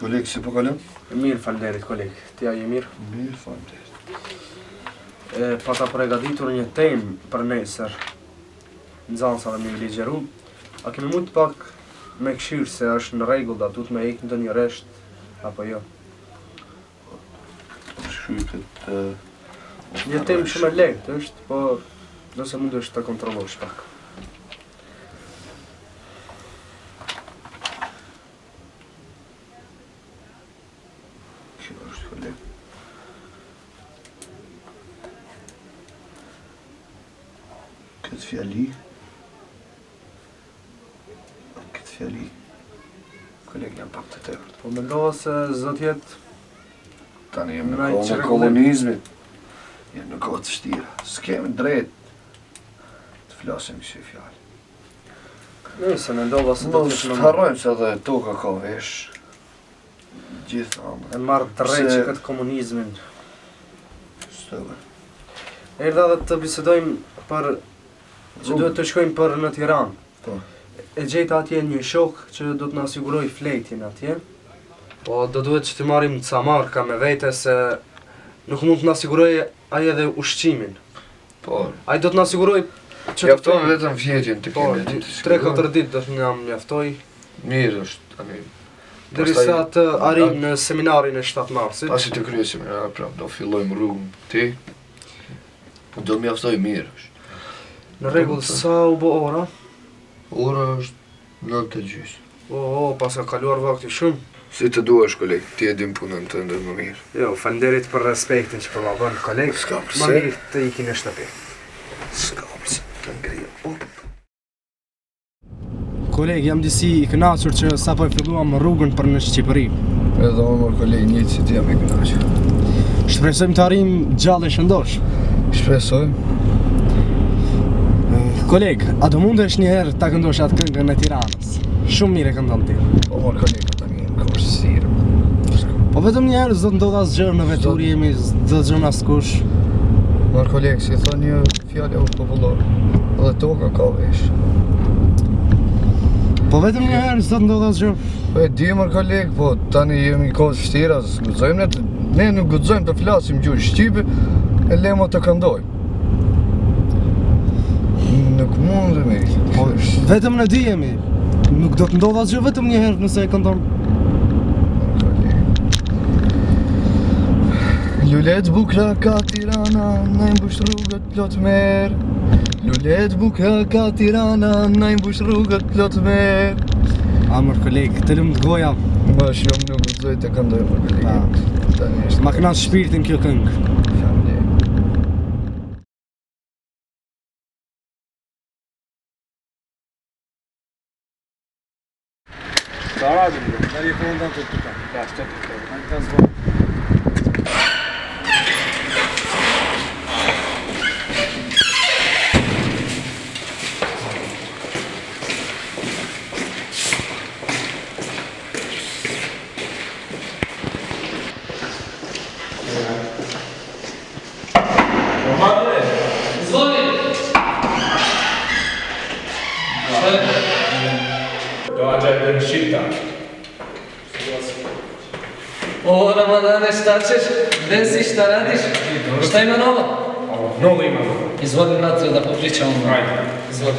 Koleg, si po kalon? Mirë, falderit koleg. Ti a je mirë? Mirë, falderit. Pa ta përgatitur një temë për nesër, nxënësave me ligjeru, a kemi mund pak me këshirë se është në rregull da tut me ikë ndonjë resht, apo jo? Shkruaj këtë... Një temë shumë e lehtë është, po nëse mund është të kontrollosh pak. Kjo është koleg. Këtë fjali... Koleg jam pak të tepërt. Po mendova se zot jetë Tani jem në Naj kohën e çrregullim. komunizmit. Jem në kohë të vështira. S'kemi drejt të flasim kësaj fjale. nëse mendova se do të Mos jetë më harrojmë se edhe toka ka vesh. Gjithë e amë. marrë drejt Se- që këtë komunizmin. Stëve. Erdha dhe të bisedojmë për që duhet të shkojmë për në Tiranë. Po. E gjejta atje një shok që do të na siguroj fletjen atje. Po do duhet që të marrim ca marka me vete se nuk mund të na siguroj ai edhe ushqimin. Po. Ai do të na siguroj që Mjafton vetëm fjetjen të po, kemi. 3-4 ditë do të na mjaftoj Mirë është, tani. derisa të arrijmë në seminarin e 7 marsit. Pasi të kryesim, prap, do fillojmë rrugën ti. Do mjaftoj mirë është. Në rregull, sa u bë ora? Ora është 9:30. Pas ka kaluar vakti shumë. Si të duash, koleg, ti e dim punën tënde më mirë. Jo, falënderit për respektin që po ma bën koleg. S'ka Më përse. mirë të ikin në shtëpi. S'ka përse, të ngrija. Koleg, jam disi i kënaqur që sapo e filluam rrugën për në Shqipëri. Edhe unë, mor, koleg, një që ti jam i kënaqur. Shpresojmë të arrijmë gjallë e shëndosh. Shpresoj. Koleg, a do mundesh një herë ta këndosh atë këngën e Tiranës? Shumë mirë e këndon ti. Po, mor, koleg, tani në kosh sirë. Po vetëm një herë s'do të ndodh asgjë në vetur jemi, s'do të gjën askush. Mor, koleg, si thon një fjallë u popullor. Edhe toka ka vesh. Po vetëm një herë s'do të ndodh asgjë. Po e di, mor, koleg, po tani jemi kohë të vështira, s'guxojmë ne nuk guxojmë të flasim gjuhë shqipe, e lemo të këndojmë. Nuk mundemi. Po vetëm ne dijemi. Nuk do të ndodh asgjë vetëm një herë nëse e këndon. Lulet bukra ka Tirana, na i mbush rrugët plot merë. Lulet bukra ka Tirana, na i mbush rrugët plot merë. Amër koleg, të lumt goja. Më shumë nuk guxoj të këndoj, më koleg. Tani është Ma kënaq shpirtin kjo këngë. familje. Sa radhë, në një kohë të të të. Ja, shtetë të të. Në të zvonë. O, Ramadane, šta ćeš? Gde si, šta radiš? Šta ima novo? Novo ima. Izvoli natrag da popričamo. Ajde. Izvoli.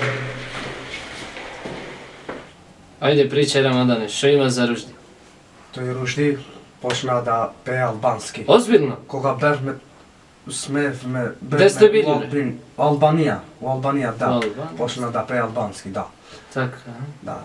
Ajde, pričaj, Ramadane, što ima za ruždi? To je rushdi, počna da peje albanski. Ozbiljno? Koga ber me smev me... Gde ste bili, ne? Albanija, u Albanija, da. U Albaniji? Počna da peje albanski, da. Tak, aha. Da.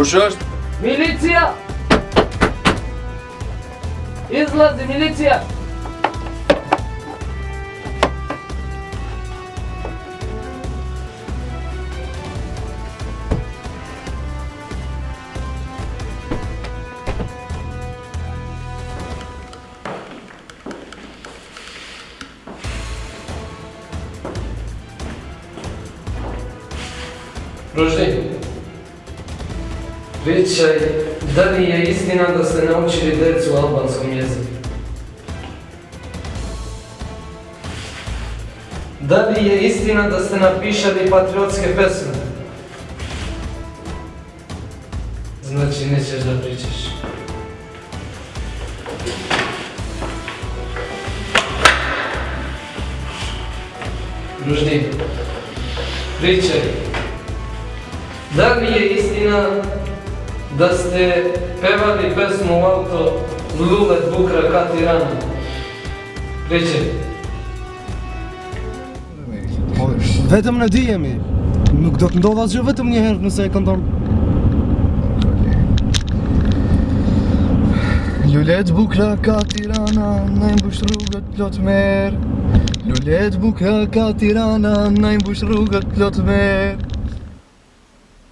Kush është? Milicija! Izlazi, milicija! Ruždi, pričaj, da li je istina da ste naučili decu albanskom jeziku? Da li je istina da ste napišali patriotske pesme? Znači nećeš da pričaš. Ruždi, pričaj. Da li je istina da ste pevali pesmu u auto Lulet Bukra Katirana? Pričaj. Vetëm në di jemi. Nuk do të ndodh asgjë vetëm një herë nëse e këndon. Lulet bukra ka Tirana, na i mbush rrugët plot merë. Lulet bukra ka Tirana, na i mbush rrugët plot merë.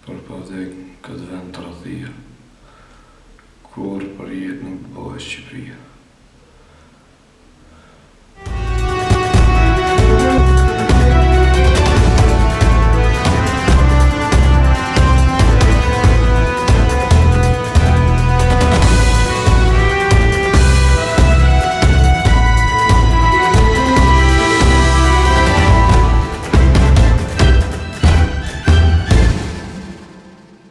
Për po dek këtë vend të rëthia, kur për jetë nuk bëhet Shqipëria.